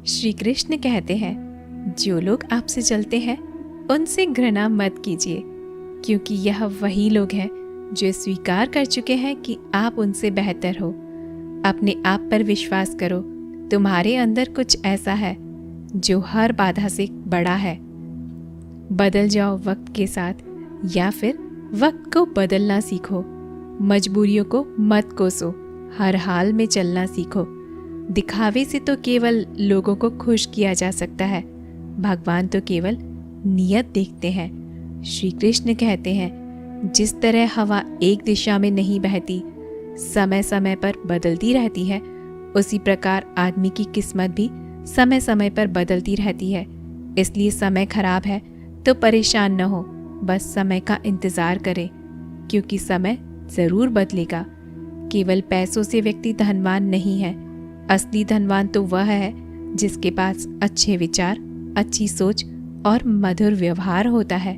श्री कृष्ण कहते हैं, जो लोग आपसे चलते हैं उनसे घृणा मत कीजिए, क्योंकि यह वही लोग हैं जो स्वीकार कर चुके हैं कि आप उनसे बेहतर हो। अपने आप पर विश्वास करो, तुम्हारे अंदर कुछ ऐसा है जो हर बाधा से बड़ा है। बदल जाओ वक्त के साथ, या फिर वक्त को बदलना सीखो। मजबूरियों को मत कोसो, हर हाल में चलना सीखो। दिखावे से तो केवल लोगों को खुश किया जा सकता है, भगवान तो केवल नियत देखते हैं। श्री कृष्ण कहते हैं, जिस तरह हवा एक दिशा में नहीं बहती, समय समय पर बदलती रहती है, उसी प्रकार आदमी की किस्मत भी समय समय पर बदलती रहती है। इसलिए समय खराब है तो परेशान न हो, बस समय का इंतज़ार करें, क्योंकि समय ज़रूर बदलेगा। केवल पैसों से व्यक्ति धनवान नहीं है, असली धनवान तो वह है जिसके पास अच्छे विचार, अच्छी सोच और मधुर व्यवहार होता है।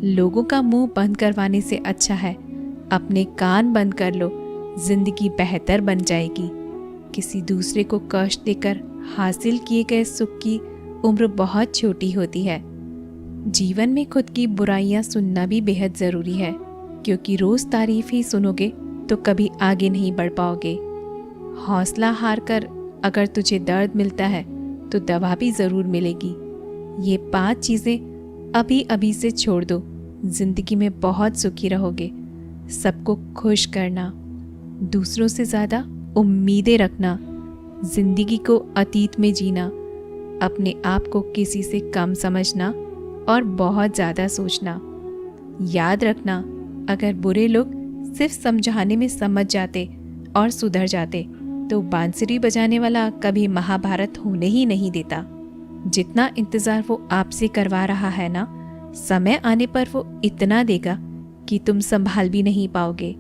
लोगों का मुंह बंद करवाने से अच्छा है अपने कान बंद कर लो, जिंदगी बेहतर बन जाएगी। किसी दूसरे को कष्ट देकर हासिल किए गए सुख की उम्र बहुत छोटी होती है। जीवन में खुद की बुराइयां सुनना भी बेहद ज़रूरी है, क्योंकि रोज़ तारीफ ही सुनोगे तो कभी आगे नहीं बढ़ पाओगे। हौसला हार कर अगर तुझे दर्द मिलता है तो दवा भी ज़रूर मिलेगी। ये 5 चीज़ें अभी अभी से छोड़ दो, ज़िंदगी में बहुत सुखी रहोगे। सबको खुश करना, दूसरों से ज़्यादा उम्मीदें रखना, ज़िंदगी को अतीत में जीना, अपने आप को किसी से कम समझना और बहुत ज़्यादा सोचना। याद रखना, अगर बुरे लोग सिर्फ समझाने में समझ जाते और सुधर जाते तो बांसुरी बजाने वाला कभी महाभारत होने ही नहीं देता। जितना इंतज़ार वो आपसे करवा रहा है ना, समय आने पर वो इतना देगा कि तुम संभाल भी नहीं पाओगे।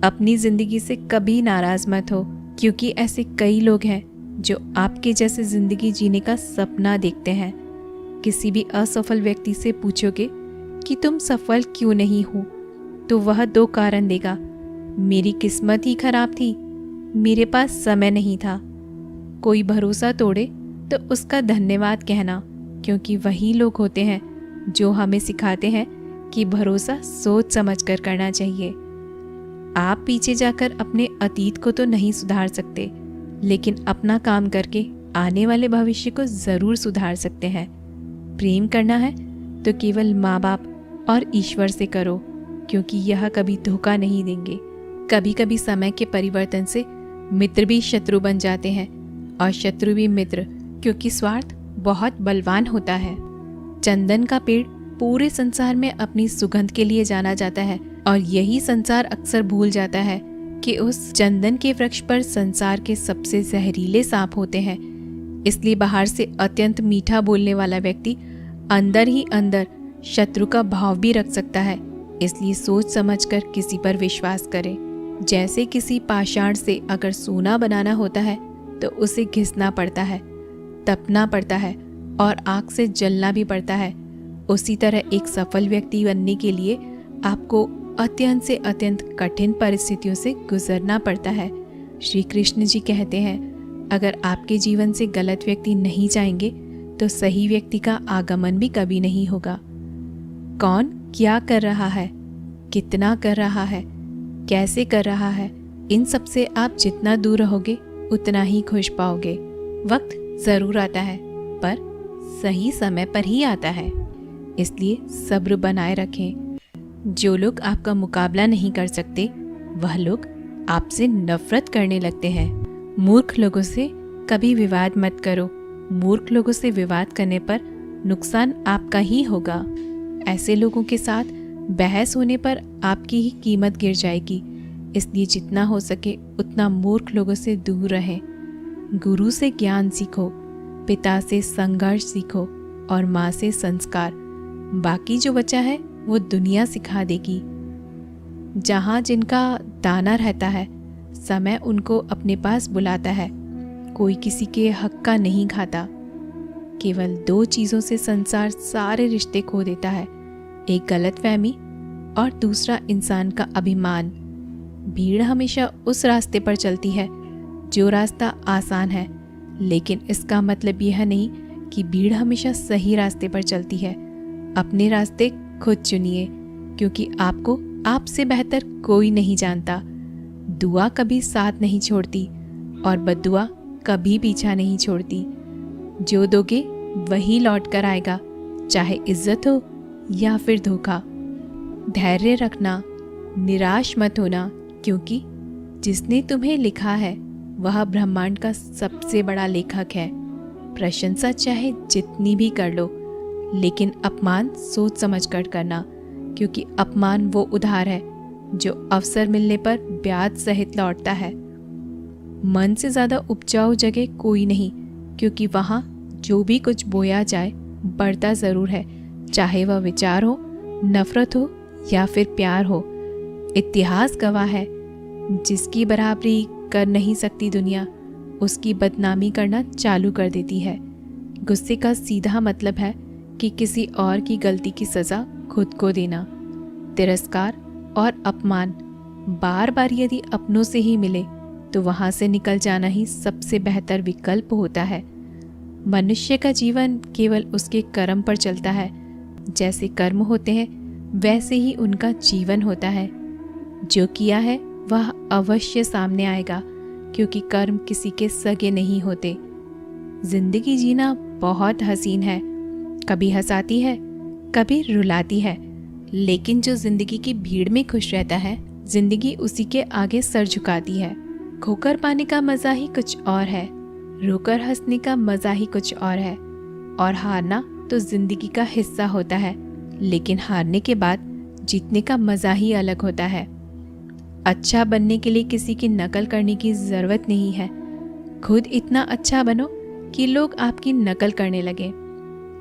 अपनी ज़िंदगी से कभी नाराज़ मत हो, क्योंकि ऐसे कई लोग हैं जो आपके जैसे ज़िंदगी जीने का सपना देखते हैं। किसी भी असफल व्यक्ति से पूछोगे कि तुम सफल क्यों नहीं हो, तो वह 2 कारण देगा। मेरी किस्मत ही खराब थी, मेरे पास समय नहीं था। कोई भरोसा तोड़े तो उसका धन्यवाद कहना, क्योंकि वही लोग होते हैं जो हमें सिखाते हैं कि भरोसा सोच समझ कर करना चाहिए। आप पीछे जाकर अपने अतीत को तो नहीं सुधार सकते, लेकिन अपना काम करके आने वाले भविष्य को ज़रूर सुधार सकते हैं। प्रेम करना है तो केवल माँ बाप और ईश्वर से करो, क्योंकि यह कभी धोखा नहीं देंगे। कभी कभी समय के परिवर्तन से मित्र भी शत्रु बन जाते हैं और शत्रु भी मित्र, क्योंकि स्वार्थ बहुत बलवान होता है। चंदन का पेड़ पूरे संसार में अपनी सुगंध के लिए जाना जाता है, और यही संसार अक्सर भूल जाता है कि उस चंदन के वृक्ष पर संसार के सबसे जहरीले सांप होते हैं। इसलिए बाहर से अत्यंत मीठा बोलने वाला व्यक्ति अंदर ही अंदर शत्रु का भाव भी रख सकता है। इसलिए सोच समझकर किसी पर विश्वास करें। जैसे किसी पाषाण से अगर सोना बनाना होता है तो उसे घिसना पड़ता है, तपना पड़ता है और आग से जलना भी पड़ता है। उसी तरह एक सफल व्यक्ति बनने के लिए आपको अत्यंत से अत्यंत कठिन परिस्थितियों से गुजरना पड़ता है। श्री कृष्ण जी कहते हैं, अगर आपके जीवन से गलत व्यक्ति नहीं जाएंगे तो सही व्यक्ति का आगमन भी कभी नहीं होगा। कौन क्या कर रहा है, कितना कर रहा है, कैसे कर रहा है, इन सब से आप जितना दूर रहोगे उतना ही खुश पाओगे। वक्त ज़रूर आता है, पर सही समय पर ही आता है। इसलिए सब्र बनाए रखें। जो लोग आपका मुकाबला नहीं कर सकते, वह लोग आपसे नफरत करने लगते हैं। मूर्ख लोगों से कभी विवाद मत करो। मूर्ख लोगों से विवाद करने पर नुकसान आपका ही होगा। ऐसे लोगों के साथ बहस होने पर आपकी ही कीमत गिर जाएगी। इसलिए जितना हो सके उतना मूर्ख लोगों से दूर रहें। गुरु से ज्ञान सीखो, पिता से संघर्ष सीखो और माँ से संस्कार। बाकी जो बचा है वो दुनिया सिखा देगी। जहाँ जिनका दाना रहता है, समय उनको अपने पास बुलाता है। कोई किसी के हक का नहीं खाता। केवल 2 चीज़ों से संसार सारे रिश्ते खो देता है, एक गलतफहमी और दूसरा इंसान का अभिमान। भीड़ हमेशा उस रास्ते पर चलती है जो रास्ता आसान है, लेकिन इसका मतलब यह नहीं कि भीड़ हमेशा सही रास्ते पर चलती है। अपने रास्ते खुद चुनिए, क्योंकि आपको आपसे बेहतर कोई नहीं जानता। दुआ कभी साथ नहीं छोड़ती और बद्दुआ कभी पीछा नहीं छोड़ती। जो दोगे वही लौट कर आएगा, चाहे इज्जत हो या फिर धोखा। धैर्य रखना, निराश मत होना, क्योंकि जिसने तुम्हें लिखा है वह ब्रह्मांड का सबसे बड़ा लेखक है। प्रशंसा चाहे जितनी भी कर लो, लेकिन अपमान सोच समझ कर करना, क्योंकि अपमान वो उधार है जो अवसर मिलने पर ब्याज सहित लौटता है। मन से ज़्यादा उपजाऊ जगह कोई नहीं, क्योंकि वहाँ जो भी कुछ बोया जाए बढ़ता ज़रूर है, चाहे वह विचार हो, नफरत हो या फिर प्यार हो। इतिहास गवाह है, जिसकी बराबरी कर नहीं सकती दुनिया, उसकी बदनामी करना चालू कर देती है। गुस्से का सीधा मतलब है कि किसी और की गलती की सज़ा खुद को देना। तिरस्कार और अपमान बार बार यदि अपनों से ही मिले तो वहाँ से निकल जाना ही सबसे बेहतर विकल्प होता है। मनुष्य का जीवन केवल उसके कर्म पर चलता है। जैसे कर्म होते हैं वैसे ही उनका जीवन होता है। जो किया है वह अवश्य सामने आएगा, क्योंकि कर्म किसी के सगे नहीं होते। जिंदगी जीना बहुत हसीन है, कभी हंसाती है, कभी रुलाती है, लेकिन जो जिंदगी की भीड़ में खुश रहता है, जिंदगी उसी के आगे सर झुकाती है। खोकर पाने का मजा ही कुछ और है, रोकर हंसने का मजा ही कुछ और है। और हारना तो जिंदगी का हिस्सा होता है, लेकिन हारने के बाद जीतने का मजा ही अलग होता है। अच्छा बनने के लिए किसी की नकल करने की जरूरत नहीं है। खुद इतना अच्छा बनो कि लोग आपकी नकल करने लगे।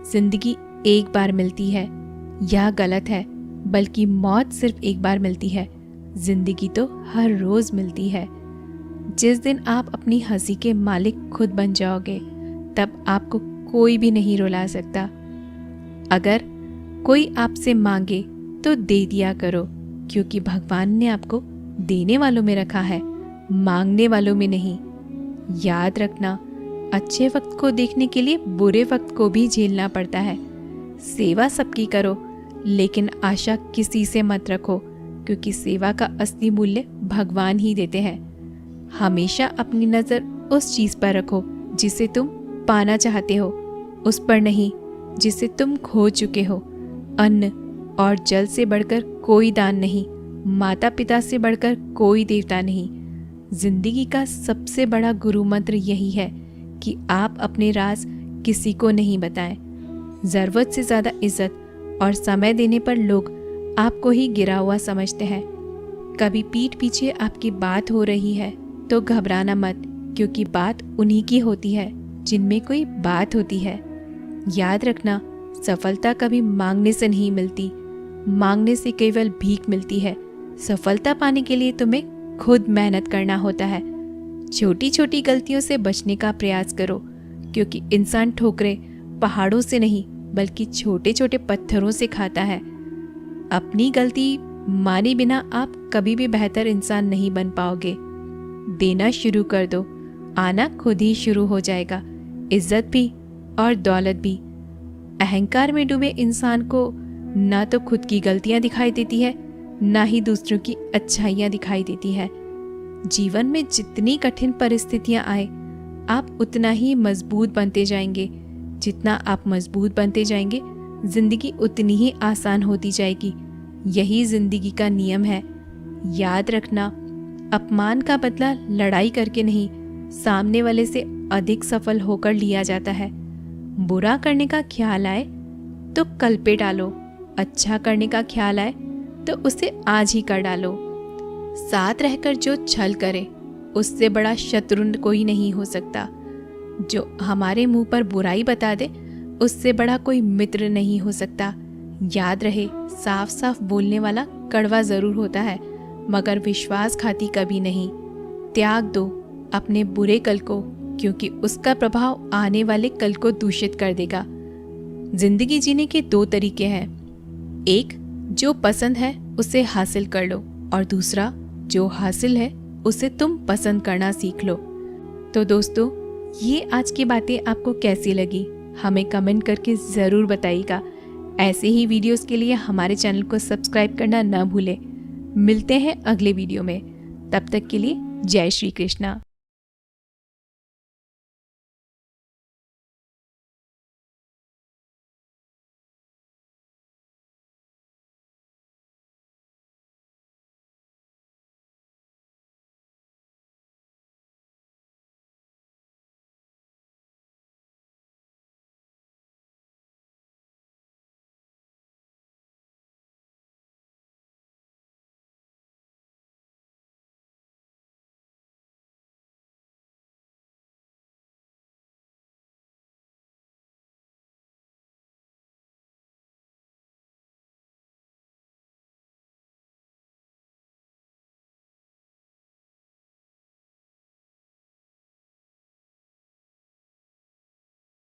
जिंदगी एक बार मिलती है, यह गलत है, बल्कि मौत सिर्फ एक बार मिलती है। जिंदगी तो हर रोज मिलती है। जिस दिन आप अपनी हंसी के मालिक खुद बन जाओगे, तब आपको कोई भी नहीं रुला सकता। अगर कोई आपसे मांगे तो दे दिया करो, क्योंकि भगवान ने आपको देने वालों में रखा है, मांगने वालों में नहीं। याद रखना, अच्छे वक्त को देखने के लिए बुरे वक्त को भी झेलना पड़ता है। सेवा सबकी करो, लेकिन आशा किसी से मत रखो, क्योंकि सेवा का असली मूल्य भगवान ही देते हैं। हमेशा अपनी नज़र उस चीज़ पर रखो जिसे तुम पाना चाहते हो, उस पर नहीं जिसे तुम खो चुके हो। अन्न और जल से बढ़कर कोई दान नहीं, माता पिता से बढ़कर कोई देवता नहीं। जिंदगी का सबसे बड़ा गुरु मंत्र यही है कि आप अपने राज किसी को नहीं बताएं। ज़रूरत से ज़्यादा इज्जत और समय देने पर लोग आपको ही गिरा हुआ समझते हैं। कभी पीठ पीछे आपकी बात हो रही है तो घबराना मत, क्योंकि बात उन्हीं की होती है जिनमें कोई बात होती है। याद रखना, सफलता कभी मांगने से नहीं मिलती, मांगने से केवल भीख मिलती है। सफलता पाने के लिए तुम्हें खुद मेहनत करना होता है। छोटी छोटी गलतियों से बचने का प्रयास करो, क्योंकि इंसान ठोकरें पहाड़ों से नहीं बल्कि छोटे छोटे पत्थरों से खाता है। अपनी गलती माने बिना आप कभी भी बेहतर इंसान नहीं बन पाओगे। देना शुरू कर दो, आना खुद ही शुरू हो जाएगा, इज्जत भी और दौलत भी। अहंकार में डूबे इंसान को ना तो खुद की गलतियां दिखाई देती है, ना ही दूसरों की अच्छाइयां दिखाई देती है। जीवन में जितनी कठिन परिस्थितियां आए, आप उतना ही मजबूत बनते जाएंगे। जितना आप मजबूत बनते जाएंगे, जिंदगी उतनी ही आसान होती जाएगी। यही जिंदगी का नियम है। याद रखना, अपमान का बदला लड़ाई करके नहीं, सामने वाले से अधिक सफल होकर लिया जाता है। बुरा करने का ख्याल आए तो कल पे डालो, अच्छा करने का ख्याल आए तो उसे आज ही कर डालो। साथ रहकर जो छल करे, उससे बड़ा शत्रु कोई नहीं हो सकता। जो हमारे मुंह पर बुराई बता दे, उससे बड़ा कोई मित्र नहीं हो सकता। याद रहे, साफ साफ बोलने वाला कड़वा जरूर होता है, मगर विश्वासघाती कभी नहीं। त्याग दो अपने बुरे कल को, क्योंकि उसका प्रभाव आने वाले कल को दूषित कर देगा। जिंदगी जीने के दो तरीके हैं, एक जो पसंद है उसे हासिल कर लो, और दूसरा जो हासिल है उसे तुम पसंद करना सीख लो। तो दोस्तों, ये आज की बातें आपको कैसी लगी हमें कमेंट करके ज़रूर बताइएगा। ऐसे ही वीडियोस के लिए हमारे चैनल को सब्सक्राइब करना ना भूलें। मिलते हैं अगले वीडियो में, तब तक के लिए जय श्री कृष्णा।